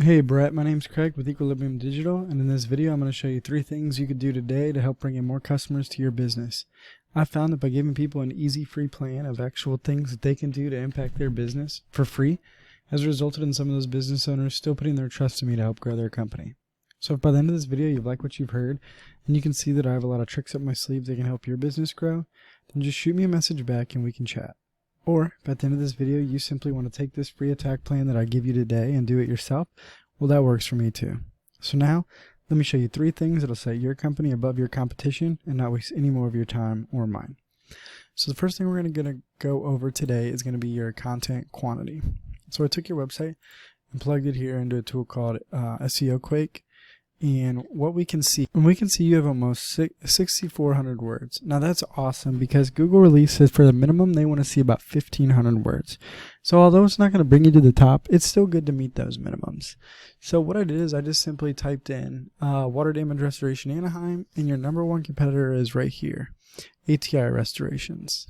Hey Brett, my name's Craig with Equilibrium Digital, and in this video I'm going to show you 3 things you could do today to help bring in more customers to your business. I found that by giving people an easy free plan of actual things that they can do to impact their business for free has resulted in some of those business owners still putting their trust in me to help grow their company. So if by the end of this video you've liked what you've heard, and you can see that I have a lot of tricks up my sleeve that can help your business grow, then just shoot me a message back and we can chat. Or, if at the end of this video you simply want to take this free attack plan that I give you today and do it yourself, well, that works for me too. So now, let me show you 3 things that'll set your company above your competition and not waste any more of your time or mine. So the first thing we're going to go over today is going to be your content quantity. So I took your website and plugged it here into a tool called SEO Quake. And what we can see, you have almost 6,400 words. Now that's awesome because Google releases for the minimum they want to see about 1,500 words. So although it's not going to bring you to the top, it's still good to meet those minimums. So what I did is I just simply typed in water damage restoration Anaheim, and your number 1 competitor is right here, ATI Restorations.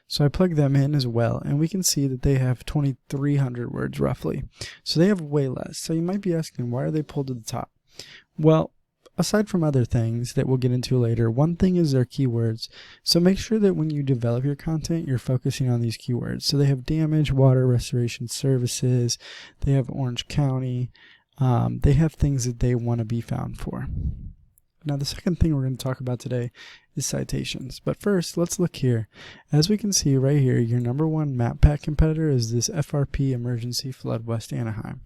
So I plugged them in as well, and we can see that they have 2,300 words roughly. So they have way less. So you might be asking, why are they pulled to the top? Well, aside from other things that we'll get into later, one thing is their keywords. So make sure that when you develop your content, you're focusing on these keywords. So they have damage, water restoration services, they have Orange County, they have things that they want to be found for. Now the second thing we're going to talk about today is citations. But first, let's look here. As we can see right here, your number 1 map pack competitor is this FRP Emergency Flood West Anaheim.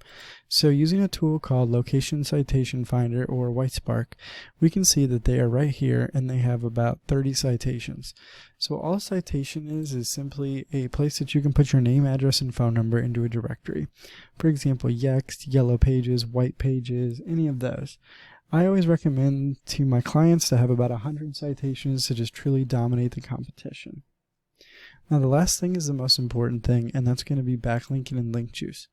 So using a tool called Location Citation Finder or Whitespark, we can see that they are right here and they have about 30 citations. So all a citation is simply a place that you can put your name, address, and phone number into a directory. For example, Yext, Yellow Pages, White Pages, any of those. I always recommend to my clients to have about 100 citations to just truly dominate the competition. Now the last thing is the most important thing, and that's going to be backlinking and link juice.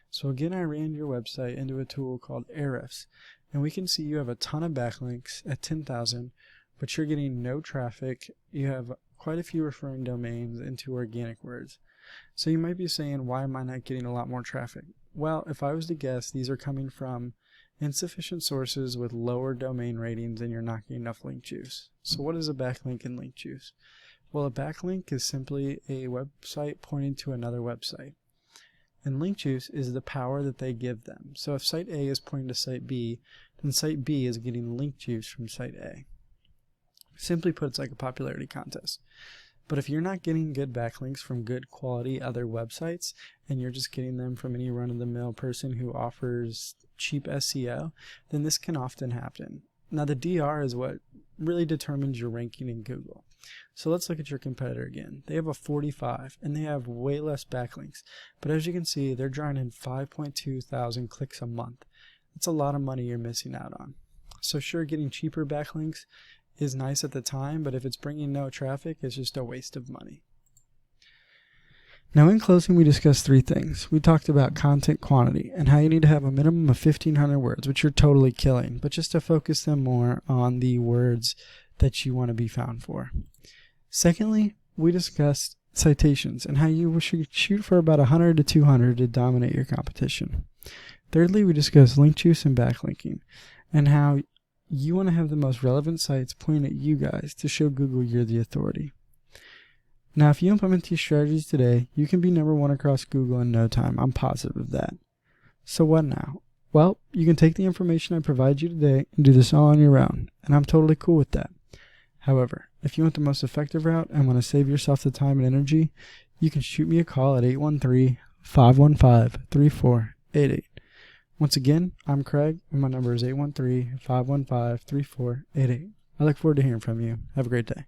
So again, I ran your website into a tool called Ahrefs, and we can see you have a ton of backlinks at 10,000, but you're getting no traffic. You have quite a few referring domains into organic words. So you might be saying, why am I not getting a lot more traffic? Well, if I was to guess, these are coming from insufficient sources with lower domain ratings and you're not getting enough link juice. So what is a backlink and link juice? Well, a backlink is simply a website pointing to another website. And link juice is the power that they give them. So if site A is pointing to site B, then site B is getting link juice from site A. Simply put, it's like a popularity contest. But if you're not getting good backlinks from good quality other websites, and you're just getting them from any run-of-the-mill person who offers cheap SEO, then this can often happen. Now the DR is what really determines your ranking in Google. So let's look at your competitor again. They have a 45, and they have way less backlinks. But as you can see, they're drawing in 5.2 thousand clicks a month. That's a lot of money you're missing out on. So sure, getting cheaper backlinks is nice at the time, but if it's bringing no traffic, it's just a waste of money. Now in closing, we discussed 3 things. We talked about content quantity and how you need to have a minimum of 1,500 words, which you're totally killing, but just to focus them more on the words that you want to be found for. Secondly, we discussed citations and how you should shoot for about 100 to 200 to dominate your competition. Thirdly, we discussed link juice and backlinking and how you want to have the most relevant sites pointing at you guys to show Google you're the authority. Now, if you implement these strategies today, you can be number 1 across Google in no time. I'm positive of that. So what now? Well, you can take the information I provide you today and do this all on your own, and I'm totally cool with that. However, if you want the most effective route and want to save yourself the time and energy, you can shoot me a call at 813-515-3488. Once again, I'm Craig, and my number is 813-515-3488. I look forward to hearing from you. Have a great day.